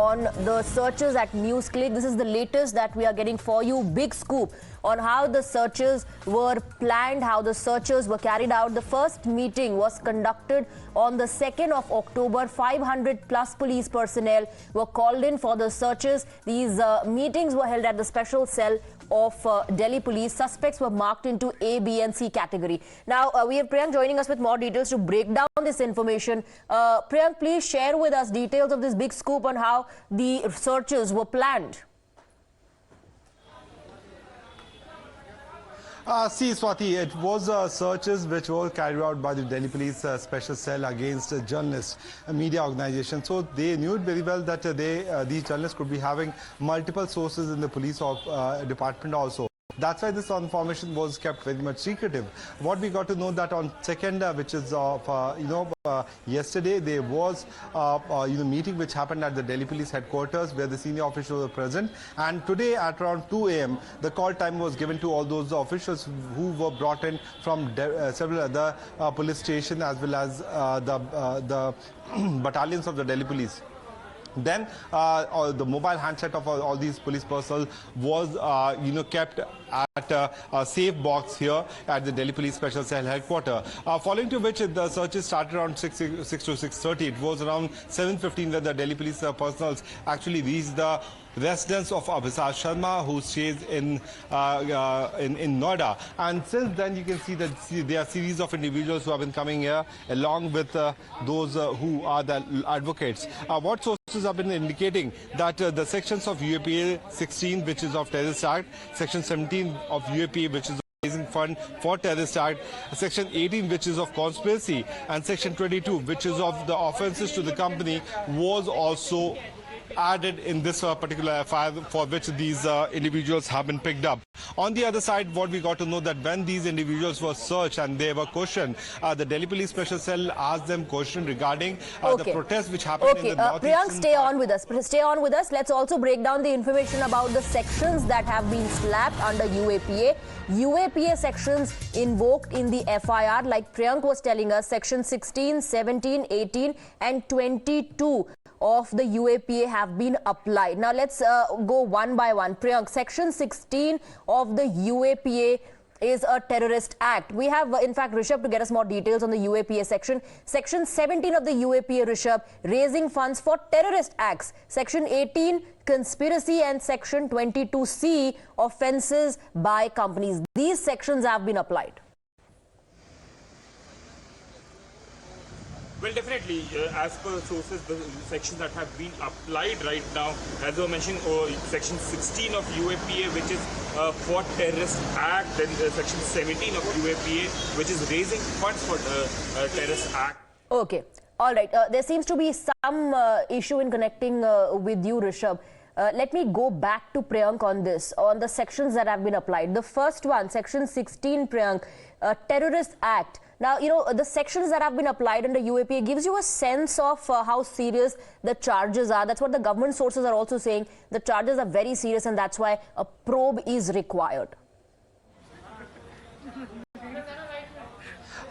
on the searches at NewsClick. This is the latest that we are getting for you. Big scoop on how the searches were planned, how the searches were carried out. The first meeting was conducted on the 2nd of October. 500 plus police personnel were called in for the searches. These meetings were held at the special cell of Delhi Police. Suspects were marked into A, B and C category. Now, we have Priyank joining us with more details to break down this information. Priyank, please share with us details of this big scoop on how the searches were planned. See, Swati, it was searches which were carried out by the Delhi Police Special Cell against journalists, media organizations. So they knew it very well that these journalists could be having multiple sources in the police department also. That's why this information was kept very much secretive. What we got to know that on 2nd, which is of yesterday, there was meeting which happened at the Delhi Police headquarters where the senior officials were present. And today at around 2 a.m., the call time was given to all those officials who were brought in from several other police stations as well as the battalions of the Delhi Police. Then the mobile handset of all these police personnel was kept at a safe box here at the Delhi Police Special Cell headquarters. Following to which the searches started around 6 to 6:30. It was around 7:15 when the Delhi Police personnel actually reached the residence of Abhisar Sharma, who stays in Noida. And since then, you can see that there are a series of individuals who have been coming here, along with those who are the advocates. What sources have been indicating that the sections of UAPA 16, which is of Terrorist Act, Section 17 of UAPA, which is raising fund for Terrorist Act, Section 18, which is of conspiracy, and Section 22, which is of the offences to the company, was also added in this particular FIR for which these individuals have been picked up. On the other side, what we got to know that when these individuals were searched and they were questioned, the Delhi Police Special Cell asked them questions regarding the protests which happened in the northeast. Priyank, stay on with us. Stay on with us. Let's also break down the information about the sections that have been slapped under UAPA. UAPA sections invoked in the FIR, like Priyank was telling us, Section 16, 17, 18 and 22 of the UAPA have been applied. Now let's go one by one. Priyank, Section 16 of the UAPA is a terrorist act. We have, in fact, Rishabh to get us more details on the UAPA section. Section 17 of the UAPA, Rishabh, raising funds for terrorist acts. Section 18, conspiracy, and Section 22C, offences by companies. These sections have been applied. Well, definitely, as per the sources, the sections that have been applied right now, as I mentioned, Section 16 of UAPA, which is for Terrorist Act, then Section 17 of UAPA, which is raising funds for Terrorist Act. Okay. All right. There seems to be some issue in connecting with you, Rishabh. Let me go back to Priyank on this, on the sections that have been applied. The first one, Section 16, Priyank, Terrorist Act. Now, the sections that have been applied under UAPA gives you a sense of how serious the charges are. That's what the government sources are also saying. The charges are very serious and that's why a probe is required.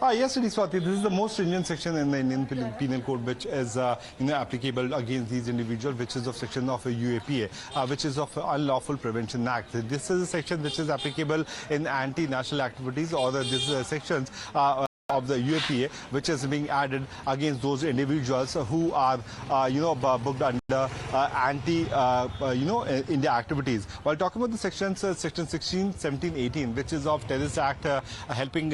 Yes, it is, Swati. This is the most stringent section in the Indian Penal Code which is applicable against these individuals, which is of section of UAPA, which is of Unlawful Prevention Act. This is a section which is applicable in anti-national activities, or these sections of the UAPA, which is being added against those individuals who are, booked under India activities. While talking about the sections, Section 16, 17, 18, which is of Terrorist Act, helping,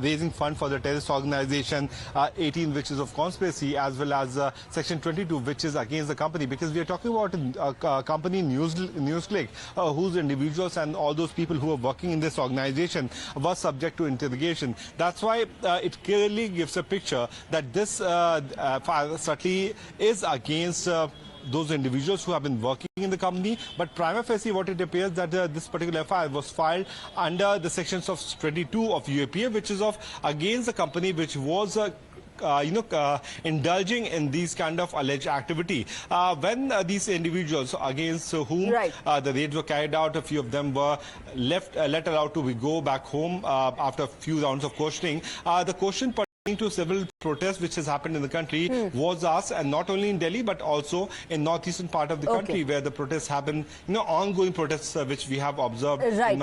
raising fund for the terrorist organization, 18, which is of conspiracy, as well as Section 22, which is against the company, because we are talking about a company, NewsClick, whose individuals and all those people who are working in this organization were subject to interrogation. That's why it clearly gives a picture that this certainly is against those individuals who have been working in the company. But prima facie, what it appears that this particular FIR was filed under the sections of 22 of UAPA, which is of against the company which was indulging in these kind of alleged activity. When these individuals against whom the raids were carried out, a few of them were let allowed to go back home after a few rounds of questioning. The question to several protests which has happened in the country was asked, and not only in Delhi but also in northeastern part of the country where the protests happen, ongoing protests which we have observed Right. in